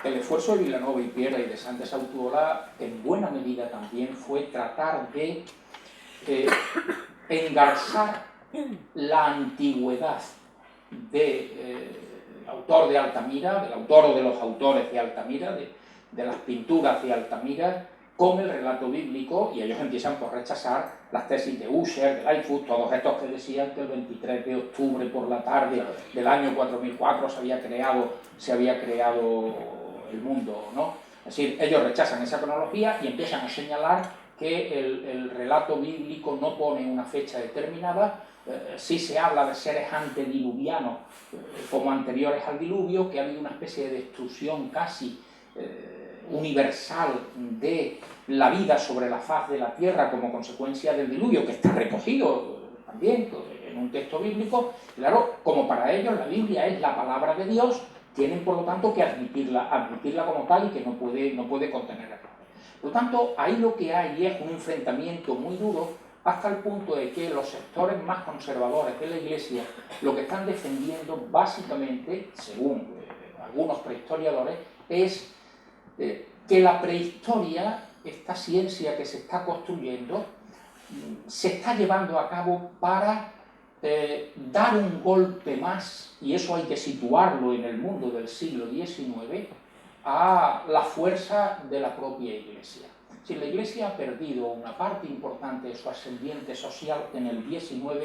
El esfuerzo de Vilanova y Piera y de Sánchez Autuola en buena medida también fue tratar de engarzar la antigüedad del autor de Altamira, del autor o de los autores de Altamira, de las pinturas de Altamira, con el relato bíblico, y ellos empiezan por rechazar las tesis de Ussher, de Lightfoot, todos estos que decían que el 23 de octubre por la tarde del año 4004 se había creado el mundo, ¿no? Es decir, ellos rechazan esa cronología y empiezan a señalar que el relato bíblico no pone una fecha determinada. Sí se habla de seres antediluvianos como anteriores al diluvio, que ha habido una especie de destrucción casi universal de la vida sobre la faz de la tierra como consecuencia del diluvio, que está recogido también en un texto bíblico. Claro, como para ellos la Biblia es la palabra de Dios, tienen por lo tanto que admitirla como tal y que no puede contener errores. Por lo tanto, ahí lo que hay es un enfrentamiento muy duro hasta el punto de que los sectores más conservadores de la Iglesia lo que están defendiendo básicamente, según algunos prehistoriadores, es que la prehistoria, esta ciencia que se está construyendo, se está llevando a cabo para dar un golpe más, y eso hay que situarlo en el mundo del siglo XIX, a la fuerza de la propia Iglesia. Si la Iglesia ha perdido una parte importante de su ascendiente social en el XIX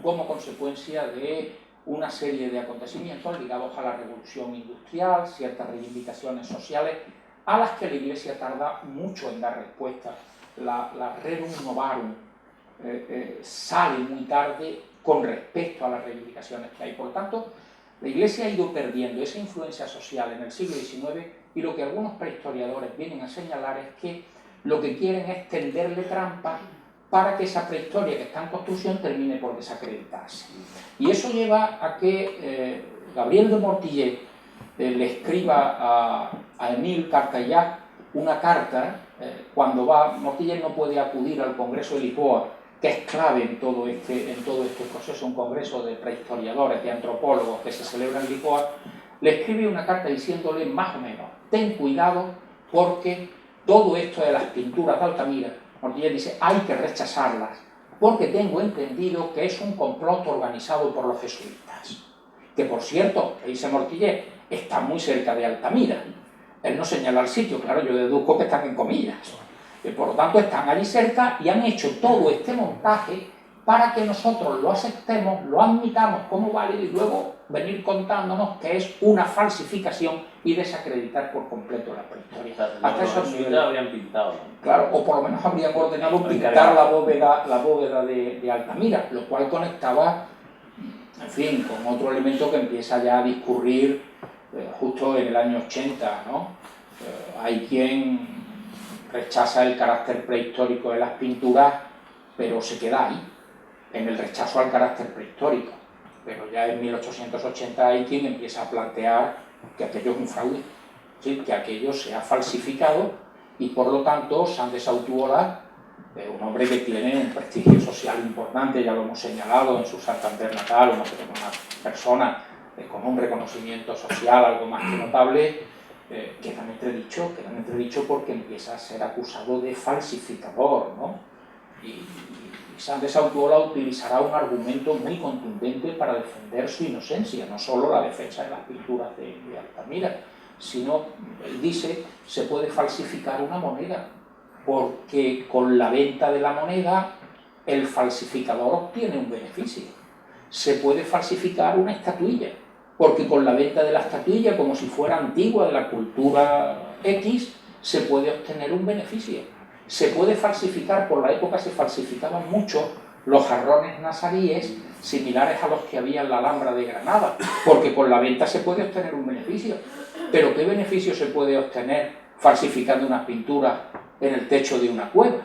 como consecuencia de una serie de acontecimientos ligados a la revolución industrial, ciertas reivindicaciones sociales, a las que la Iglesia tarda mucho en dar respuesta. La Rerum Novarum sale muy tarde con respecto a las reivindicaciones que hay. Por lo tanto, la Iglesia ha ido perdiendo esa influencia social en el siglo XIX y lo que algunos prehistoriadores vienen a señalar es que lo que quieren es tenderle trampas para que esa prehistoria que está en construcción termine por desacreditarse. Y eso lleva a que Gabriel de Mortillet le escriba a Émile Cartailhac una carta cuando Mortillet no puede acudir al Congreso de Lisboa, que es clave en todo este proceso, un congreso de prehistoriadores, de antropólogos que se celebra en Lisboa. Le escribe una carta diciéndole más o menos: ten cuidado porque todo esto de las pinturas de Altamira, Mortillet dice, hay que rechazarlas, porque tengo entendido que es un complot organizado por los jesuitas. Que por cierto, dice Mortillet, está muy cerca de Altamira. Él no señala el sitio, claro, yo deduzco que están en comillas. Por lo tanto, están allí cerca y han hecho todo este montaje para que nosotros lo aceptemos, lo admitamos como válido y luego venir contándonos que es una falsificación y desacreditar por completo la prehistoria. O sea, hasta esos niveles habrían pintado, ¿no? Claro, o por lo menos habrían ordenado pintar la bóveda de Altamira, lo cual conectaba, en fin, con otro elemento que empieza ya a discurrir justo en el año 80, ¿no? Hay quien rechaza el carácter prehistórico de las pinturas, pero se queda ahí, en el rechazo al carácter prehistórico. Pero ya en 1880 hay quien empieza a plantear que aquello es un fraude, ¿sí? Que aquello se ha falsificado y por lo tanto Sánchez Autuola, un hombre que tiene un prestigio social importante, ya lo hemos señalado en su Santander natal, una persona con un reconocimiento social algo más que notable, queda en entredicho porque empieza a ser acusado de falsificador, ¿no? Y Sánchez Autuola utilizará un argumento muy contundente para defender su inocencia, no solo la defensa de las pinturas de Altamira, sino, él dice, se puede falsificar una moneda, porque con la venta de la moneda el falsificador obtiene un beneficio. Se puede falsificar una estatuilla, porque con la venta de la estatuilla, como si fuera antigua de la cultura X, se puede obtener un beneficio. Se puede falsificar, por la época se falsificaban mucho los jarrones nazaríes similares a los que había en la Alhambra de Granada, porque con la venta se puede obtener un beneficio. Pero ¿qué beneficio se puede obtener falsificando unas pinturas en el techo de una cueva?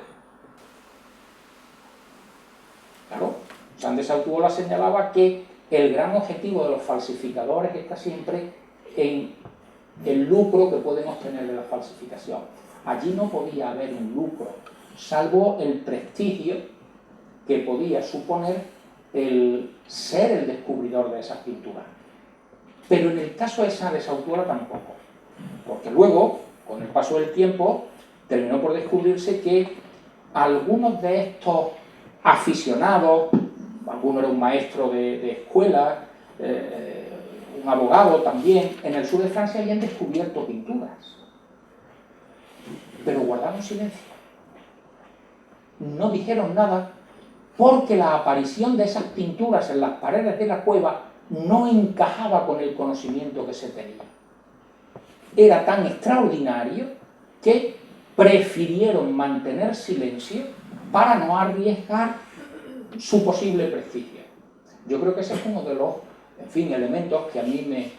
Claro, Sánchez Autuola señalaba que el gran objetivo de los falsificadores está siempre en el lucro que pueden obtener de la falsificación. Allí no podía haber un lucro, salvo el prestigio que podía suponer el ser el descubridor de esas pinturas. Pero en el caso de Sánchez Autuola tampoco. Porque luego, con el paso del tiempo, terminó por descubrirse que algunos de estos aficionados, alguno era un maestro de escuela, un abogado también, en el sur de Francia habían descubierto pinturas, pero guardaron silencio. No dijeron nada porque la aparición de esas pinturas en las paredes de la cueva no encajaba con el conocimiento que se tenía. Era tan extraordinario que prefirieron mantener silencio para no arriesgar su posible prestigio. Yo creo que ese es uno de los, en fin, elementos que a mí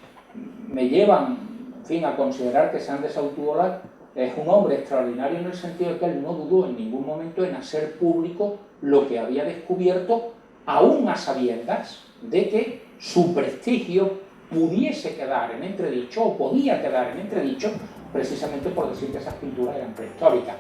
me llevan, en fin, a considerar que Sanz de Sautuola es un hombre extraordinario en el sentido de que él no dudó en ningún momento en hacer público lo que había descubierto, aún a sabiendas de que su prestigio pudiese quedar en entredicho, o podía quedar en entredicho, precisamente por decir que esas pinturas eran prehistóricas.